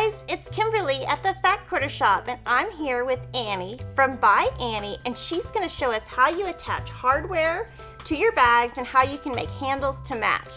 guys, it's Kimberly at the Fat Quarter Shop, and I'm here with Annie from ByAnnie, and she's going to show us how you attach hardware to your bags and how you can make handles to match.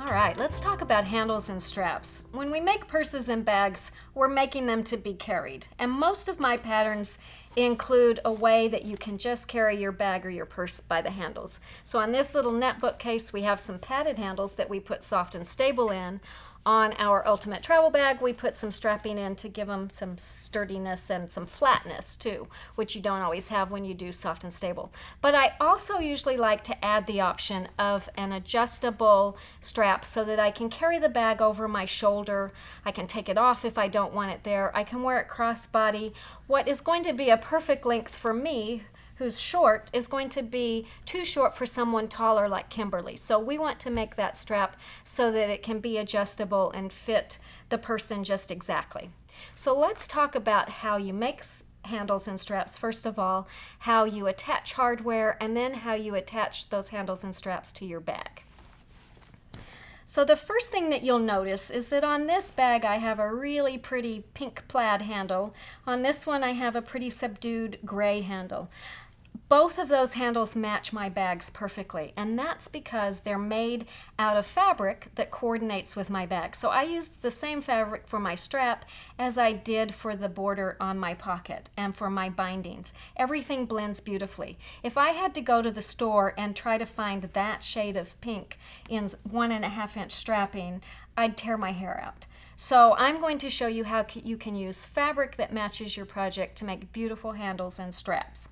All right, let's talk about handles and straps. When we make purses and bags, we're making them to be carried, and most of my patterns include a way that you can just carry your bag or your purse by the handles. So on this little net bookcase, we have some padded handles that we put soft and stable in. On our Ultimate Travel Bag, we put some strapping in to give them some sturdiness and some flatness too, which you don't always have when you do soft and stable. But I also usually like to add the option of an adjustable strap so that I can carry the bag over my shoulder. I can take it off if I don't want it there. I can wear it crossbody. What is going to be a perfect length for me, who's short, is going to be too short for someone taller like Kimberly. So we want to make that strap so that it can be adjustable and fit the person just exactly. So let's talk about how you make handles and straps. First of all, how you attach hardware, and then how you attach those handles and straps to your bag. So the first thing that you'll notice is that on this bag I have a really pretty pink plaid handle. On this one I have a pretty subdued gray handle. Both of those handles match my bags perfectly, and that's because they're made out of fabric that coordinates with my bag. So I used the same fabric for my strap as I did for the border on my pocket and for my bindings. Everything blends beautifully. If I had to go to the store and try to find that shade of pink in 1.5 inch strapping, I'd tear my hair out. So I'm going to show you how you can use fabric that matches your project to make beautiful handles and straps.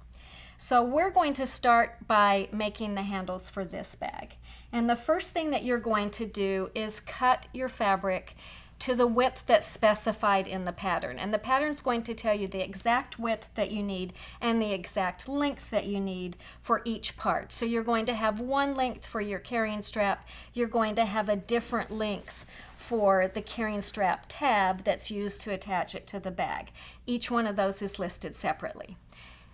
So we're going to start by making the handles for this bag. And the first thing that you're going to do is cut your fabric to the width that's specified in the pattern. And the pattern's going to tell you the exact width that you need and the exact length that you need for each part. So you're going to have one length for your carrying strap. You're going to have a different length for the carrying strap tab that's used to attach it to the bag. Each one of those is listed separately.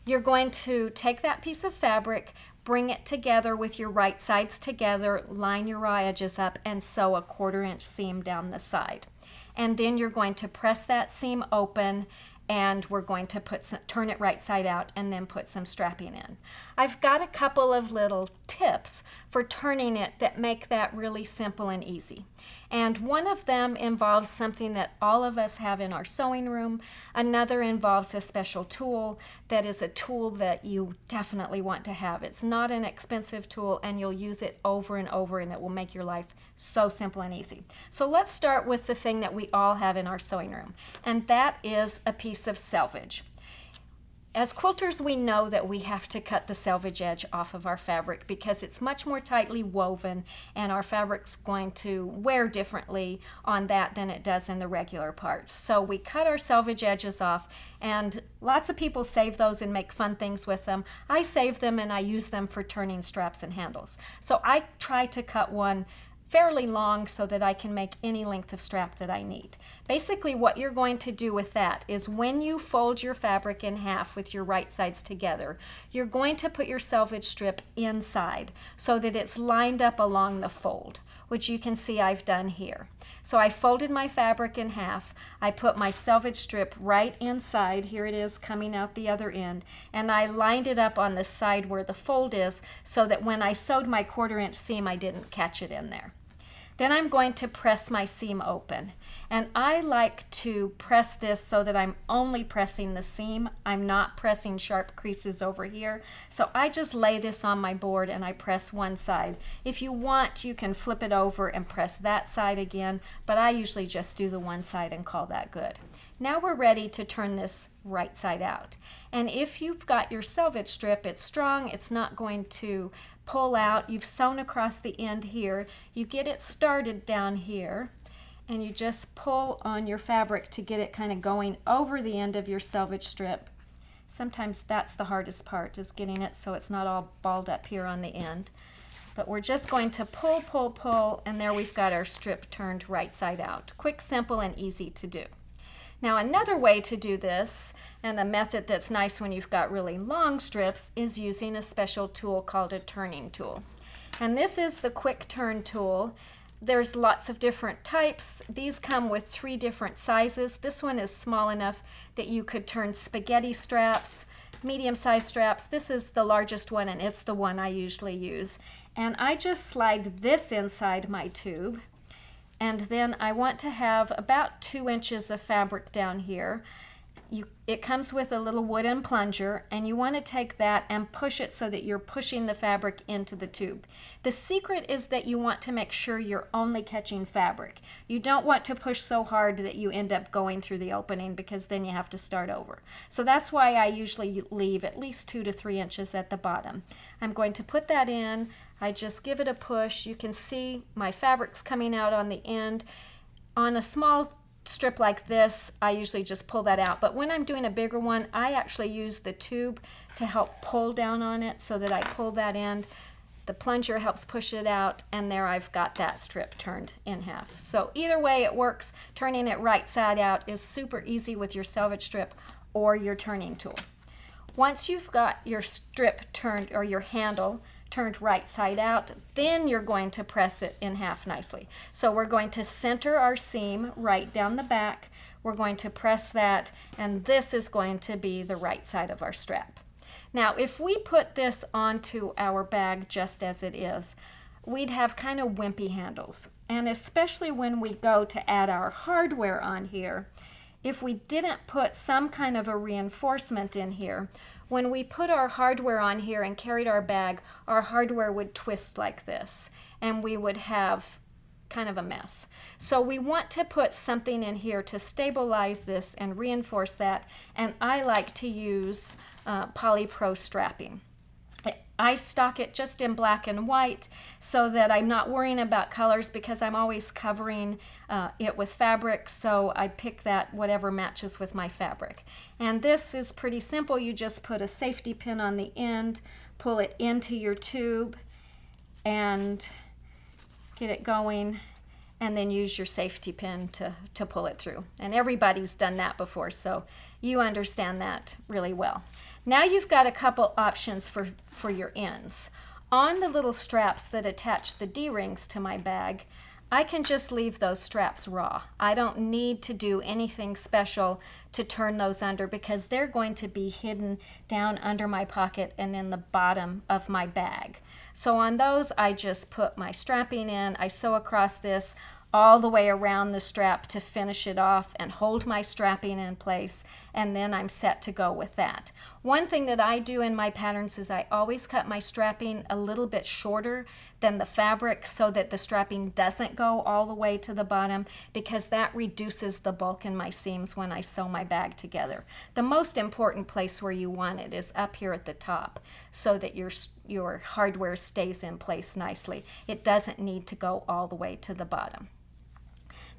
You're going to take that piece of fabric, bring it together with your right sides together, line your raw edges up, and sew a 1/4 inch seam down the side. And then you're going to press that seam open, and we're going to turn it right side out and then put some strapping in. I've got a couple of little tips for turning it that make that really simple and easy. And one of them involves something that all of us have in our sewing room. Another involves a special tool that is a tool that you definitely want to have. It's not an expensive tool, and you'll use it over and over, and it will make your life so simple and easy. So let's start with the thing that we all have in our sewing room, and that is a piece of selvage. As quilters, we know that we have to cut the selvage edge off of our fabric because it's much more tightly woven, and our fabric's going to wear differently on that than it does in the regular parts. So we cut our selvage edges off, and lots of people save those and make fun things with them. I save them and I use them for turning straps and handles. So I try to cut one fairly long so that I can make any length of strap that I need. Basically what you're going to do with that is when you fold your fabric in half with your right sides together, you're going to put your selvage strip inside so that it's lined up along the fold, which you can see I've done here. So I folded my fabric in half, I put my selvage strip right inside, here it is coming out the other end, and I lined it up on the side where the fold is so that when I sewed my 1/4 inch seam I didn't catch it in there. Then I'm going to press my seam open, and I like to press this so that I'm only pressing the seam. I'm not pressing sharp creases over here. So I just lay this on my board and I press one side. If you want, you can flip it over and press that side again, but I usually just do the one side and call that good. Now we're ready to turn this right side out. And if you've got your selvage strip, it's strong, it's not going to pull out. You've sewn across the end here. You get it started down here, and you just pull on your fabric to get it kind of going over the end of your selvage strip. Sometimes that's the hardest part, is getting it so it's not all balled up here on the end. But we're just going to pull, pull, pull, and there we've got our strip turned right side out. Quick, simple, and easy to do. Now another way to do this, and a method that's nice when you've got really long strips, is using a special tool called a turning tool. And this is the quick turn tool. There's lots of different types. These come with 3 different sizes. This one is small enough that you could turn spaghetti straps, medium-sized straps. This is the largest one, and it's the one I usually use. And I just slide this inside my tube, and then I want to have about 2 inches of fabric down here. It comes with a little wooden plunger, and you want to take that and push it so that you're pushing the fabric into the tube. The secret is that you want to make sure you're only catching fabric. You don't want to push so hard that you end up going through the opening, because then you have to start over. So that's why I usually leave at least 2 to 3 inches at the bottom. I'm going to put that in. I just give it a push. You can see my fabric's coming out on the end. On a small strip like this, I usually just pull that out, but when I'm doing a bigger one, I actually use the tube to help pull down on it so that I pull that end. The plunger helps push it out, and there I've got that strip turned in half. So either way it works. Turning it right side out is super easy with your selvage strip or your turning tool. Once you've got your strip turned, or your handle turned right side out, then you're going to press it in half nicely. So we're going to center our seam right down the back. We're going to press that, and this is going to be the right side of our strap. Now, if we put this onto our bag just as it is, we'd have kind of wimpy handles. And especially when we go to add our hardware on here, if we didn't put some kind of a reinforcement in here, when we put our hardware on here and carried our bag, our hardware would twist like this, and we would have kind of a mess. So we want to put something in here to stabilize this and reinforce that, and I like to use Polypro strapping. I stock it just in black and white so that I'm not worrying about colors, because I'm always covering it with fabric, so I pick that whatever matches with my fabric. And this is pretty simple. You just put a safety pin on the end, pull it into your tube, and get it going, and then use your safety pin to pull it through. And everybody's done that before, so you understand that really well. Now you've got a couple options for your ends. On the little straps that attach the D-rings to my bag, I can just leave those straps raw. I don't need to do anything special to turn those under, because they're going to be hidden down under my pocket and in the bottom of my bag. So on those, I just put my strapping in, I sew across this all the way around the strap to finish it off and hold my strapping in place, and then I'm set to go with that. One thing that I do in my patterns is I always cut my strapping a little bit shorter than the fabric so that the strapping doesn't go all the way to the bottom, because that reduces the bulk in my seams when I sew my bag together. The most important place where you want it is up here at the top, so that your hardware stays in place nicely. It doesn't need to go all the way to the bottom.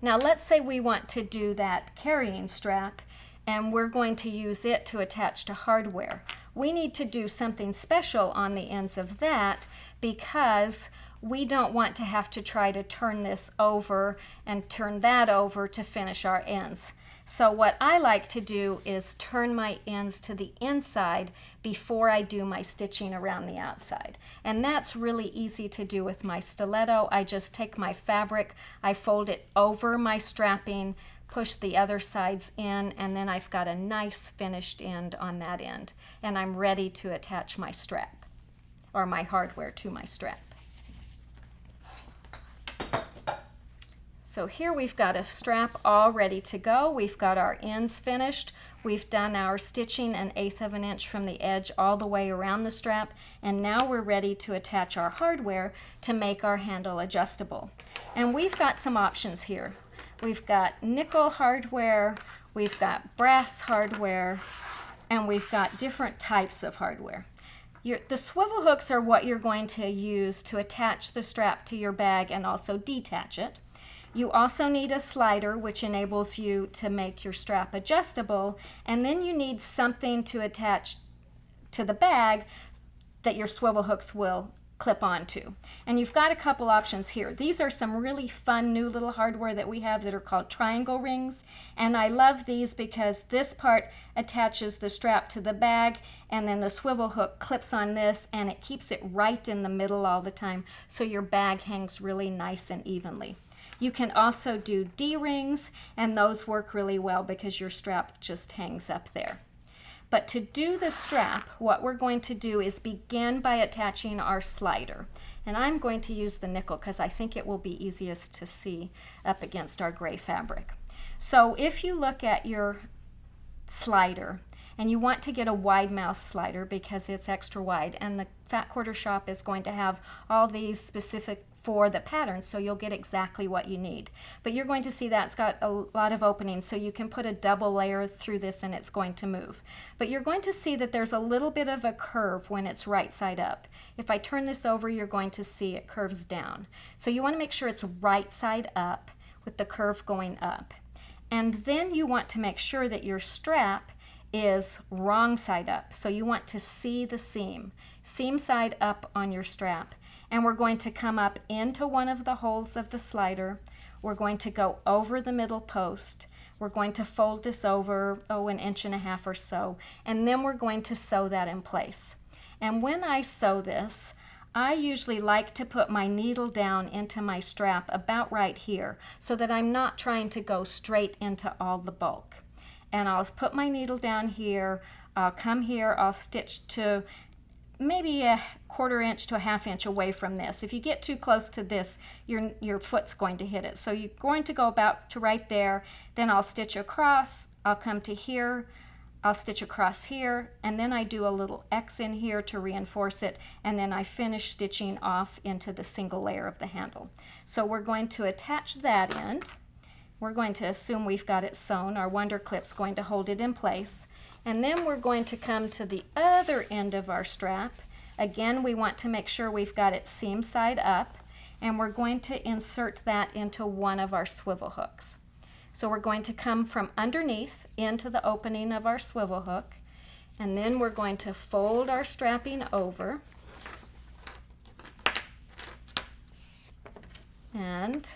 Now let's say we want to do that carrying strap, and we're going to use it to attach to hardware. We need to do something special on the ends of that, because we don't want to have to try to turn this over and turn that over to finish our ends. So what I like to do is turn my ends to the inside before I do my stitching around the outside. And that's really easy to do with my stiletto. I just take my fabric, I fold it over my strapping, push the other sides in, and then I've got a nice finished end on that end. And I'm ready to attach my strap, or my hardware to my strap. So here we've got a strap all ready to go. We've got our ends finished. We've done our stitching 1/8 of an inch from the edge all the way around the strap, and now we're ready to attach our hardware to make our handle adjustable. And we've got some options here. We've got nickel hardware, we've got brass hardware, and we've got different types of hardware. The swivel hooks are what you're going to use to attach the strap to your bag and also detach it. You also need a slider, which enables you to make your strap adjustable, and then you need something to attach to the bag that your swivel hooks will clip onto. And you've got a couple options here. These are some really fun new little hardware that we have that are called triangle rings. And I love these because this part attaches the strap to the bag, and then the swivel hook clips on this, and it keeps it right in the middle all the time, so your bag hangs really nice and evenly. You can also do D-rings, and those work really well because your strap just hangs up there. But to do the strap, what we're going to do is begin by attaching our slider. And I'm going to use the nickel because I think it will be easiest to see up against our gray fabric. So if you look at your slider, and you want to get a wide mouth slider because it's extra wide, and the Fat Quarter Shop is going to have all these specific for the pattern, so you'll get exactly what you need. But you're going to see that's got a lot of openings, so you can put a double layer through this and it's going to move. But you're going to see that there's a little bit of a curve when it's right side up. If I turn this over, you're going to see it curves down. So you want to make sure it's right side up with the curve going up. And then you want to make sure that your strap is wrong side up. So you want to see the seam side up on your strap. And we're going to come up into one of the holes of the slider. We're going to go over the middle post. We're going to fold this over, an inch and a half or so, and then we're going to sew that in place. And when I sew this, I usually like to put my needle down into my strap about right here so that I'm not trying to go straight into all the bulk. And I'll put my needle down here, I'll come here, I'll stitch to maybe a 1/4 inch to a 1/2 inch away from this. If you get too close to this, your foot's going to hit it. So you're going to go about to right there, then I'll stitch across, I'll come to here, I'll stitch across here, and then I do a little X in here to reinforce it, and then I finish stitching off into the single layer of the handle. So we're going to attach that end. We're going to assume we've got it sewn. Our Wonder Clip's going to hold it in place. And then we're going to come to the other end of our strap. Again, we want to make sure we've got it seam side up, and we're going to insert that into one of our swivel hooks. So we're going to come from underneath into the opening of our swivel hook, and then we're going to fold our strapping over, and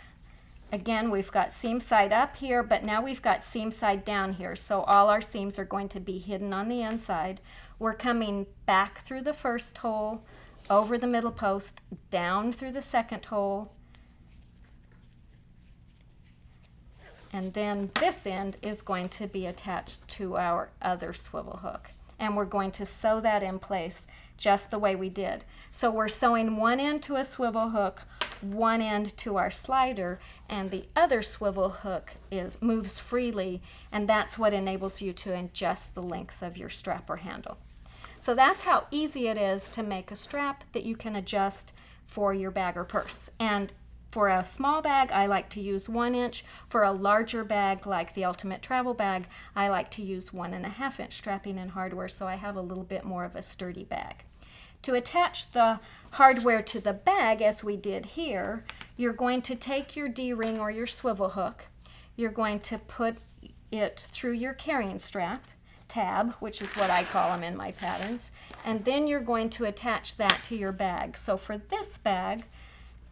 again, we've got seam side up here, but now we've got seam side down here, so all our seams are going to be hidden on the inside. We're coming back through the first hole, over the middle post, down through the second hole, and then this end is going to be attached to our other swivel hook. And we're going to sew that in place just the way we did. So we're sewing one end to a swivel hook, one end to our slider, and the other swivel hook moves freely, and that's what enables you to adjust the length of your strap or handle. So that's how easy it is to make a strap that you can adjust for your bag or purse. And for a small bag, I like to use 1 inch. For a larger bag, like the Ultimate Travel Bag, I like to use 1.5 inch strapping and hardware, so I have a little bit more of a sturdy bag. To attach the hardware to the bag, as we did here, you're going to take your D-ring or your swivel hook, you're going to put it through your carrying strap, tab, which is what I call them in my patterns, and then you're going to attach that to your bag. So for this bag,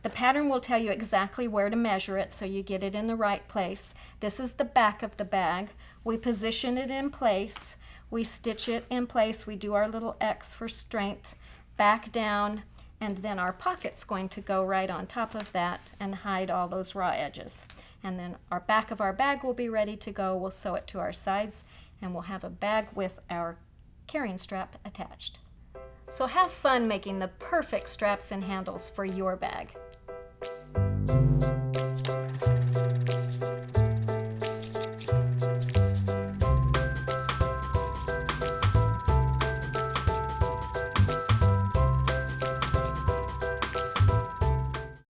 the pattern will tell you exactly where to measure it so you get it in the right place. This is the back of the bag. We position it in place, we stitch it in place, we do our little X for strength, back down, and then our pocket's going to go right on top of that and hide all those raw edges. And then our back of our bag will be ready to go. We'll sew it to our sides, and we'll have a bag with our carrying strap attached. So have fun making the perfect straps and handles for your bag.